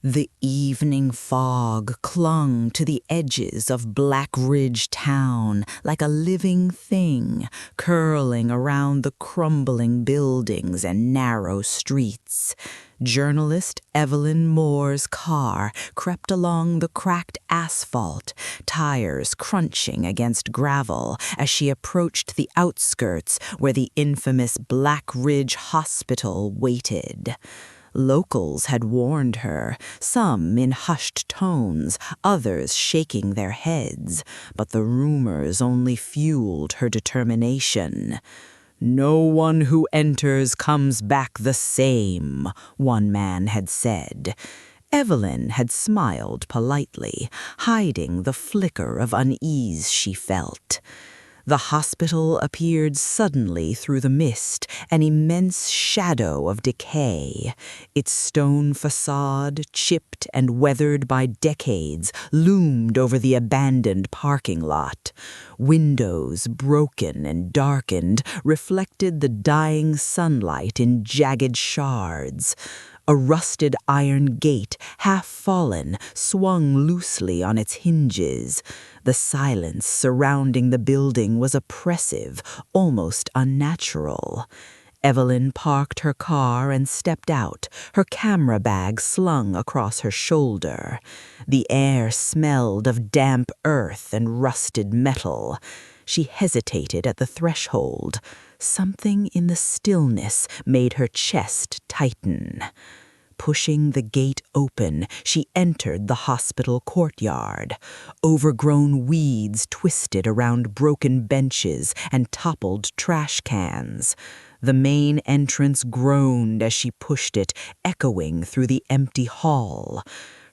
The evening fog clung to the edges of Blackridge town like a living thing, curling around the crumbling buildings and narrow streets. Journalist Evelyn Moore's car crept along the cracked asphalt, tires crunching against gravel as she approached the outskirts where the infamous Blackridge Hospital waited. Locals had warned her, some in hushed tones, others shaking their heads, but the rumors only fueled her determination. "No one who enters comes back the same," one man had said. Evelyn had smiled politely, hiding the flicker of unease she felt. The hospital appeared suddenly through the mist, an immense shadow of decay. Its stone facade, chipped and weathered by decades, loomed over the abandoned parking lot. Windows, broken and darkened, reflected the dying sunlight in jagged shards. A rusted iron gate, half fallen, swung loosely on its hinges. The silence surrounding the building was oppressive, almost unnatural. Evelyn parked her car and stepped out, her camera bag slung across her shoulder. The air smelled of damp earth and rusted metal. She hesitated at the threshold. Something in the stillness made her chest tighten. Pushing the gate open, she entered the hospital courtyard. Overgrown weeds twisted around broken benches and toppled trash cans. The main entrance groaned as she pushed it, echoing through the empty hall.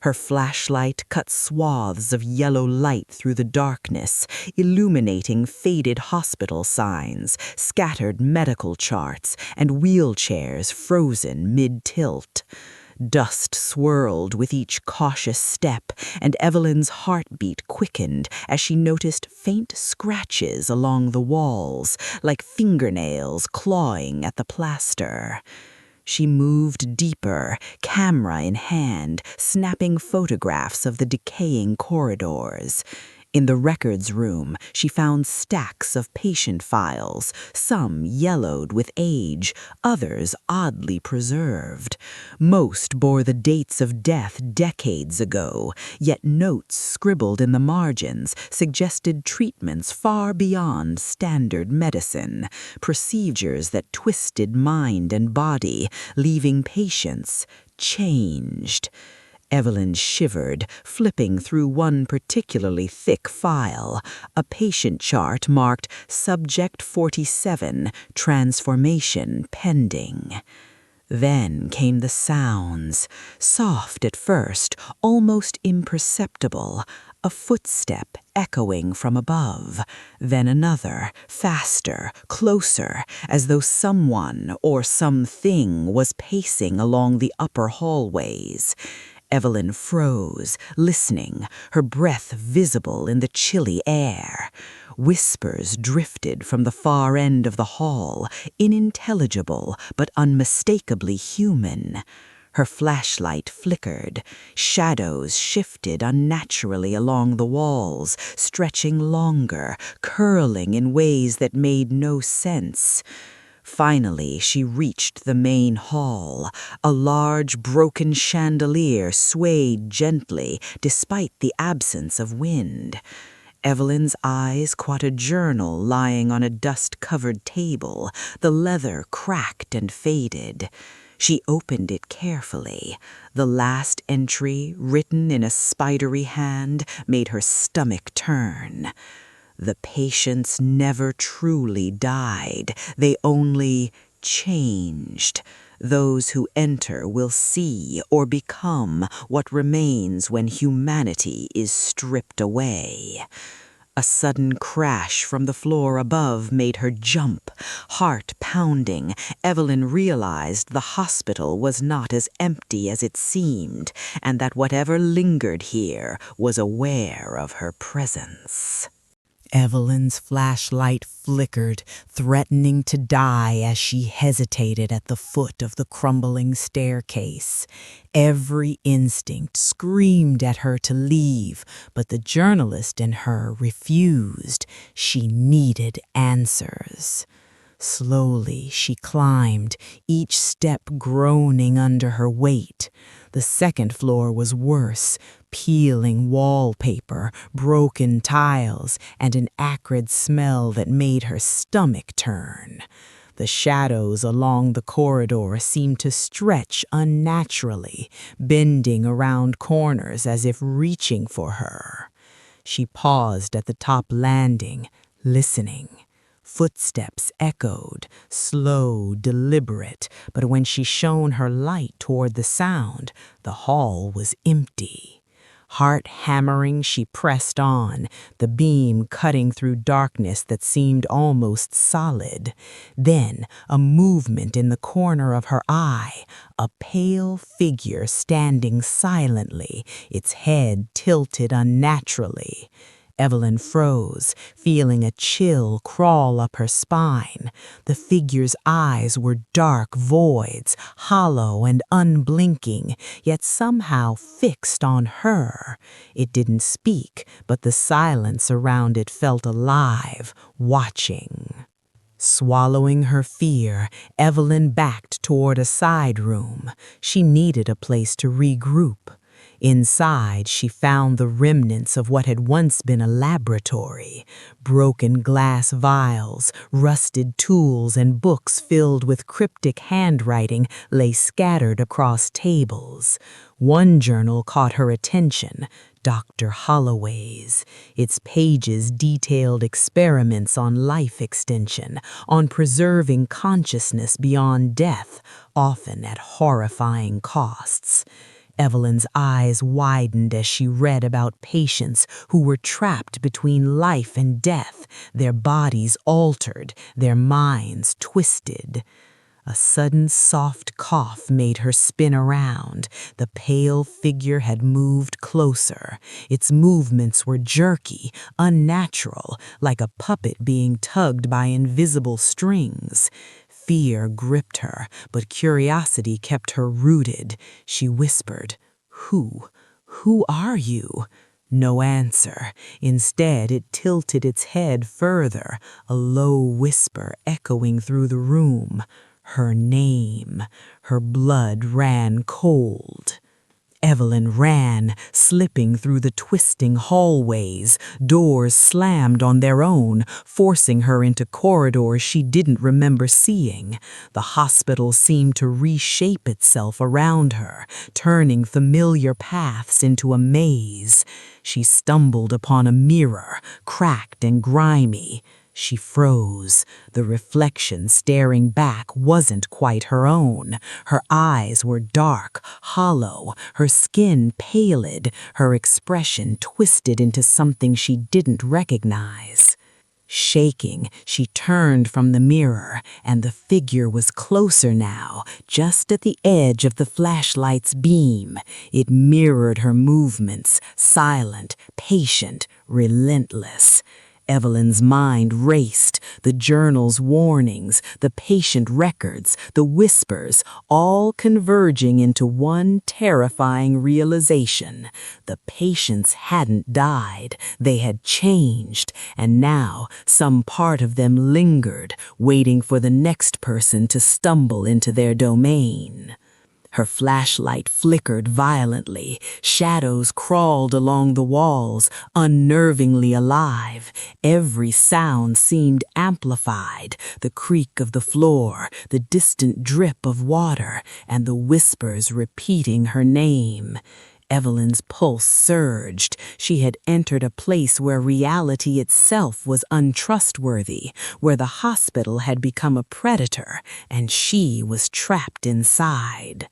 Her flashlight cut swaths of yellow light through the darkness, illuminating faded hospital signs, scattered medical charts, and wheelchairs frozen mid-tilt. Dust swirled with each cautious step, and Evelyn's heartbeat quickened as she noticed faint scratches along the walls, like fingernails clawing at the plaster. She moved deeper, camera in hand, snapping photographs of the decaying corridors. In the records room, she found stacks of patient files, some yellowed with age, others oddly preserved. Most bore the dates of death decades ago, yet notes scribbled in the margins suggested treatments far beyond standard medicine, procedures that twisted mind and body, leaving patients changed. Evelyn shivered, flipping through one particularly thick file, a patient chart marked Subject 47, Transformation Pending. Then came the sounds, soft at first, almost imperceptible, a footstep echoing from above, then another, faster, closer, as though someone or something was pacing along the upper hallways. Evelyn froze, listening, her breath visible in the chilly air. Whispers drifted from the far end of the hall, unintelligible but unmistakably human. Her flashlight flickered. Shadows shifted unnaturally along the walls, stretching longer, curling in ways that made no sense. Finally, she reached the main hall. A large, broken chandelier swayed gently, despite the absence of wind. Evelyn's eyes caught a journal lying on a dust-covered table, the leather cracked and faded. She opened it carefully. The last entry, written in a spidery hand, made her stomach turn. The patients never truly died. They only changed. Those who enter will see or become what remains when humanity is stripped away. A sudden crash from the floor above made her jump. Heart pounding, Evelyn realized the hospital was not as empty as it seemed, and that whatever lingered here was aware of her presence. Evelyn's flashlight flickered, threatening to die as she hesitated at the foot of the crumbling staircase. Every instinct screamed at her to leave, but the journalist in her refused. She needed answers. Slowly she climbed, each step groaning under her weight. The second floor was worse, peeling wallpaper, broken tiles, and an acrid smell that made her stomach turn. The shadows along the corridor seemed to stretch unnaturally, bending around corners as if reaching for her. She paused at the top landing, listening. Footsteps echoed, slow, deliberate, but when she shone her light toward the sound, the hall was empty. Heart hammering, she pressed on, the beam cutting through darkness that seemed almost solid. Then, a movement in the corner of her eye, a pale figure standing silently, its head tilted unnaturally. Evelyn froze, feeling a chill crawl up her spine. The figure's eyes were dark voids, hollow and unblinking, yet somehow fixed on her. It didn't speak, but the silence around it felt alive, watching. Swallowing her fear, Evelyn backed toward a side room. She needed a place to regroup. Inside, she found the remnants of what had once been a laboratory. Broken glass vials, rusted tools, and books filled with cryptic handwriting lay scattered across tables. One journal caught her attention, Dr. Holloway's. Its pages detailed experiments on life extension, on preserving consciousness beyond death, often at horrifying costs. Evelyn's eyes widened as she read about patients who were trapped between life and death, their bodies altered, their minds twisted. A sudden soft cough made her spin around. The pale figure had moved closer. Its movements were jerky, unnatural, like a puppet being tugged by invisible strings. Fear gripped her, but curiosity kept her rooted. She whispered, Who are you?" No answer. Instead, it tilted its head further, a low whisper echoing through the room. Her name. Her blood ran cold. Evelyn ran, slipping through the twisting hallways. Doors slammed on their own, forcing her into corridors she didn't remember seeing. The hospital seemed to reshape itself around her, turning familiar paths into a maze. She stumbled upon a mirror, cracked and grimy. She froze. The reflection staring back wasn't quite her own. Her eyes were dark, hollow, her skin pallid, her expression twisted into something she didn't recognize. Shaking, she turned from the mirror, and the figure was closer now, just at the edge of the flashlight's beam. It mirrored her movements, silent, patient, relentless. Evelyn's mind raced, the journal's warnings, the patient records, the whispers, all converging into one terrifying realization. The patients hadn't died, they had changed, and now some part of them lingered, waiting for the next person to stumble into their domain. Her flashlight flickered violently. Shadows crawled along the walls, unnervingly alive. Every sound seemed amplified, the creak of the floor, the distant drip of water, and the whispers repeating her name. Evelyn's pulse surged. She had entered a place where reality itself was untrustworthy, where the hospital had become a predator, and she was trapped inside.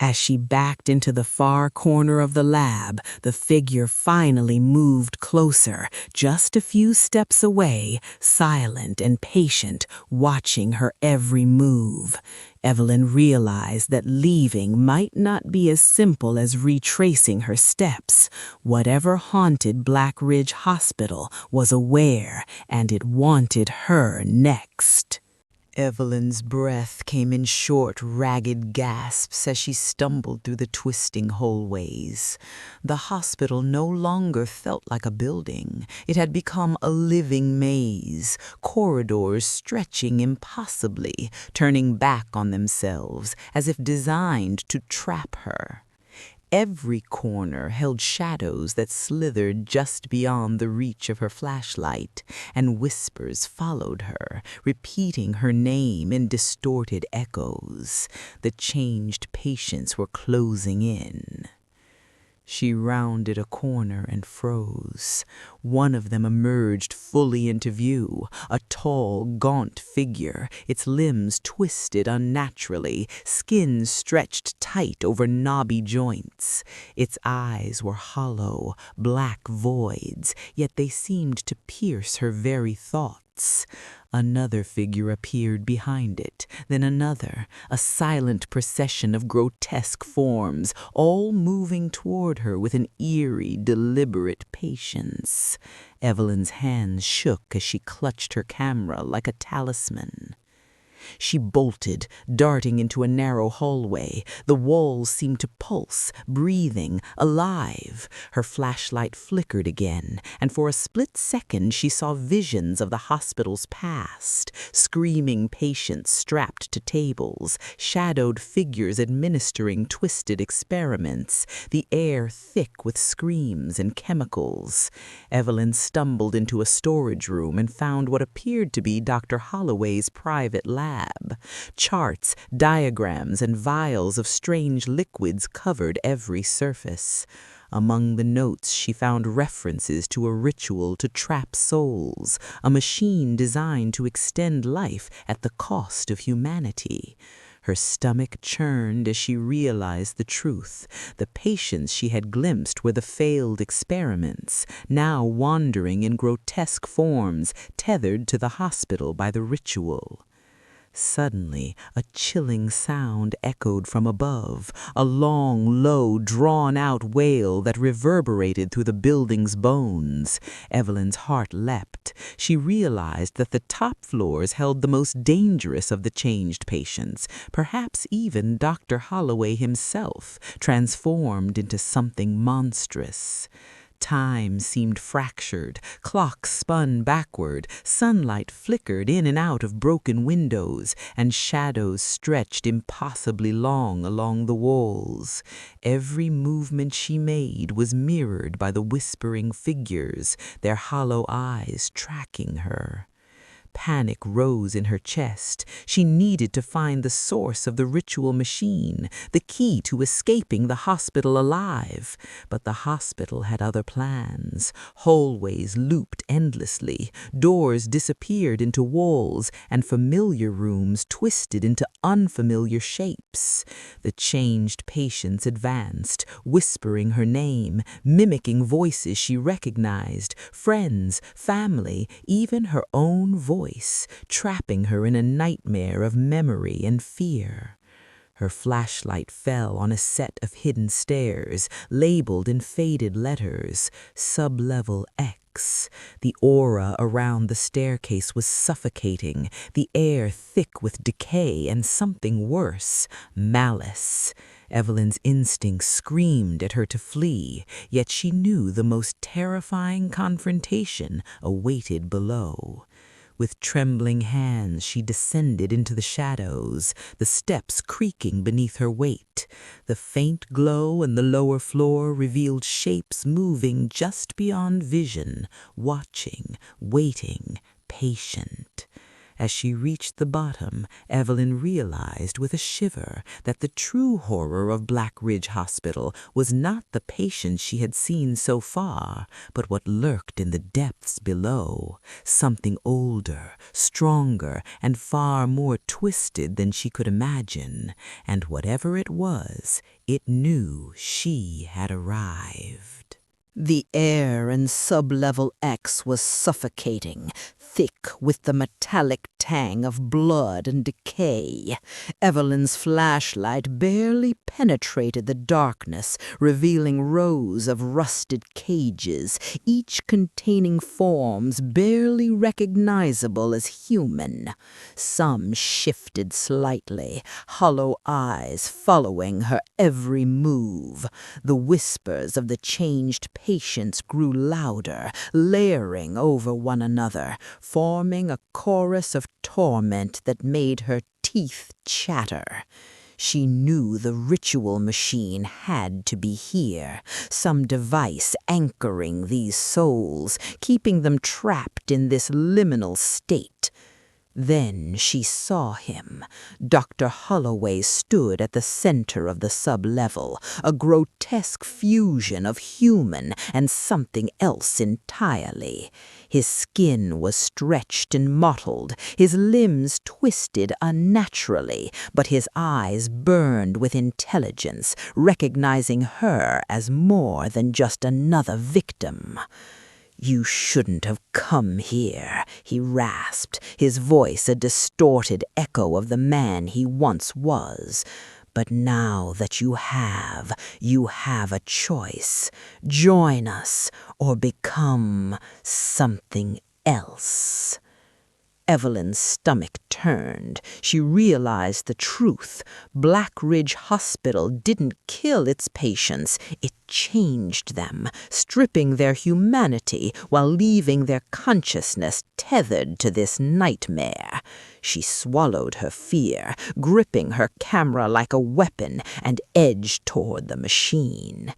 As she backed into the far corner of the lab, the figure finally moved closer, just a few steps away, silent and patient, watching her every move. Evelyn realized that leaving might not be as simple as retracing her steps. Whatever haunted Blackridge Hospital was aware, and it wanted her next. Evelyn's breath came in short, ragged gasps as she stumbled through the twisting hallways. The hospital no longer felt like a building. It had become a living maze, corridors stretching impossibly, turning back on themselves as if designed to trap her. Every corner held shadows that slithered just beyond the reach of her flashlight, and whispers followed her, repeating her name in distorted echoes. The changed patients were closing in. She rounded a corner and froze. One of them emerged fully into view, a tall, gaunt figure, its limbs twisted unnaturally, skin stretched tight over knobby joints. Its eyes were hollow, black voids, yet they seemed to pierce her very thoughts. Another figure appeared behind it, then another, a silent procession of grotesque forms, all moving toward her with an eerie, deliberate patience. Evelyn's hands shook as she clutched her camera like a talisman. She bolted, darting into a narrow hallway. The walls seemed to pulse, breathing, alive. Her flashlight flickered again, and for a split second she saw visions of the hospital's past, screaming patients strapped to tables, shadowed figures administering twisted experiments, the air thick with screams and chemicals. Evelyn stumbled into a storage room and found what appeared to be Dr. Holloway's private lab. Charts, diagrams, and vials of strange liquids covered every surface. Among the notes she found references to a ritual to trap souls, a machine designed to extend life at the cost of humanity. Her stomach churned as she realized the truth. The patients she had glimpsed were the failed experiments, now wandering in grotesque forms, tethered to the hospital by the ritual. Suddenly, a chilling sound echoed from above, a long, low, drawn-out wail that reverberated through the building's bones. Evelyn's heart leapt. She realized that the top floors held the most dangerous of the changed patients, perhaps even Dr. Holloway himself, transformed into something monstrous. Time seemed fractured, clocks spun backward, sunlight flickered in and out of broken windows, and shadows stretched impossibly long along the walls. Every movement she made was mirrored by the whispering figures, their hollow eyes tracking her. Panic rose in her chest. She needed to find the source of the ritual machine, the key to escaping the hospital alive. But the hospital had other plans. Hallways looped endlessly, doors disappeared into walls, and familiar rooms twisted into unfamiliar shapes. The changed patients advanced, whispering her name, mimicking voices she recognized, friends, family, even her own voice, trapping her in a nightmare of memory and fear. Her flashlight fell on a set of hidden stairs, labeled in faded letters, Sublevel X. The aura around the staircase was suffocating, the air thick with decay and something worse, malice. Evelyn's instincts screamed at her to flee, yet she knew the most terrifying confrontation awaited below. With trembling hands, she descended into the shadows, the steps creaking beneath her weight. The faint glow on the lower floor revealed shapes moving just beyond vision, watching, waiting, patient. As she reached the bottom, Evelyn realized with a shiver that the true horror of Blackridge Hospital was not the patients she had seen so far, but what lurked in the depths below, something older, stronger, and far more twisted than she could imagine. And whatever it was, it knew she had arrived. The air in Sublevel X was suffocating. thick with the metallic tang of blood and decay. Evelyn's flashlight barely penetrated the darkness, revealing rows of rusted cages, each containing forms barely recognizable as human. Some shifted slightly, hollow eyes following her every move. The whispers of the changed patients grew louder, layering over one another, forming a chorus of torment that made her teeth chatter. She knew the ritual machine had to be here, some device anchoring these souls, keeping them trapped in this liminal state. Then she saw him. Dr. Holloway stood at the center of the sub-level, a grotesque fusion of human and something else entirely. His skin was stretched and mottled, his limbs twisted unnaturally, but his eyes burned with intelligence, recognizing her as more than just another victim. "You shouldn't have come here," he rasped, his voice a distorted echo of the man he once was. "But now that you have a choice. Join us or become something else." Evelyn's stomach turned. She realized the truth. Blackridge Hospital didn't kill its patients, it changed them, stripping their humanity while leaving their consciousness tethered to this nightmare. She swallowed her fear, gripping her camera like a weapon, and edged toward the machine.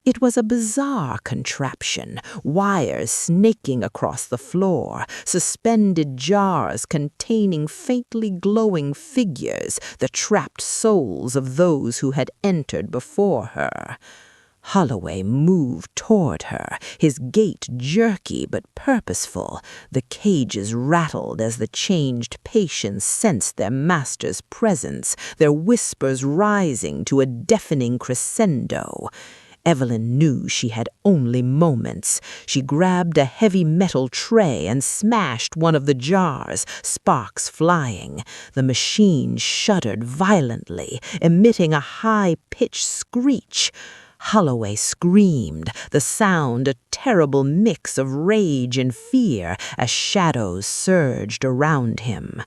It was a bizarre contraption, wires snaking across the floor, suspended jars containing faintly glowing figures, the trapped souls of those who had entered before her. Holloway moved toward her, his gait jerky but purposeful. The cages rattled as the changed patients sensed their master's presence, their whispers rising to a deafening crescendo. Evelyn knew she had only moments. She grabbed a heavy metal tray and smashed one of the jars, sparks flying. The machine shuddered violently, emitting a high-pitched screech. Holloway screamed, the sound a terrible mix of rage and fear as shadows surged around him.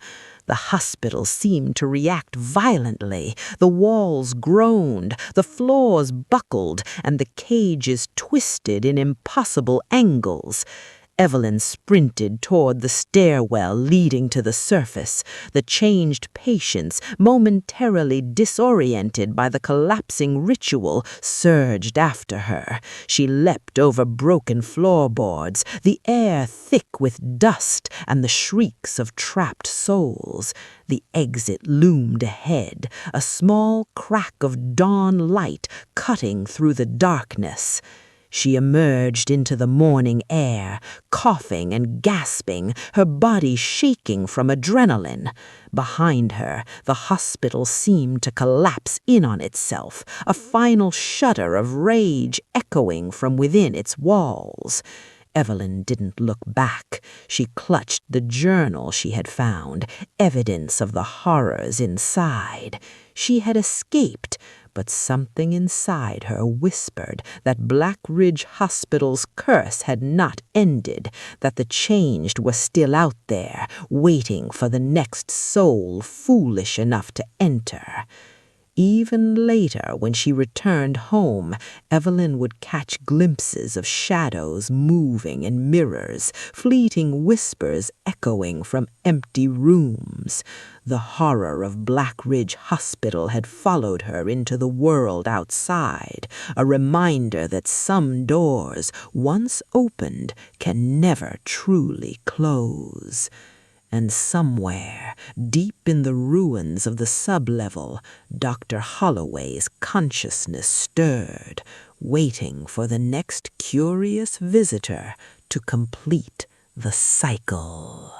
The hospital seemed to react violently. The walls groaned, the floors buckled, and the cages twisted in impossible angles. Evelyn sprinted toward the stairwell leading to the surface. The changed patients, momentarily disoriented by the collapsing ritual, surged after her. She leapt over broken floorboards, the air thick with dust and the shrieks of trapped souls. The exit loomed ahead, a small crack of dawn light cutting through the darkness. She emerged into the morning air, coughing and gasping, her body shaking from adrenaline. Behind her, the hospital seemed to collapse in on itself, a final shudder of rage echoing from within its walls. Evelyn didn't look back. She clutched the journal she had found, evidence of the horrors inside. She had escaped, but something inside her whispered that Blackridge Hospital's curse had not ended, that the changed were still out there, waiting for the next soul foolish enough to enter. Even later, when she returned home, Evelyn would catch glimpses of shadows moving in mirrors, fleeting whispers echoing from empty rooms. The horror of Blackridge Hospital had followed her into the world outside, a reminder that some doors, once opened, can never truly close. And somewhere, deep in the ruins of the sub-level, Dr. Holloway's consciousness stirred, waiting for the next curious visitor to complete the cycle.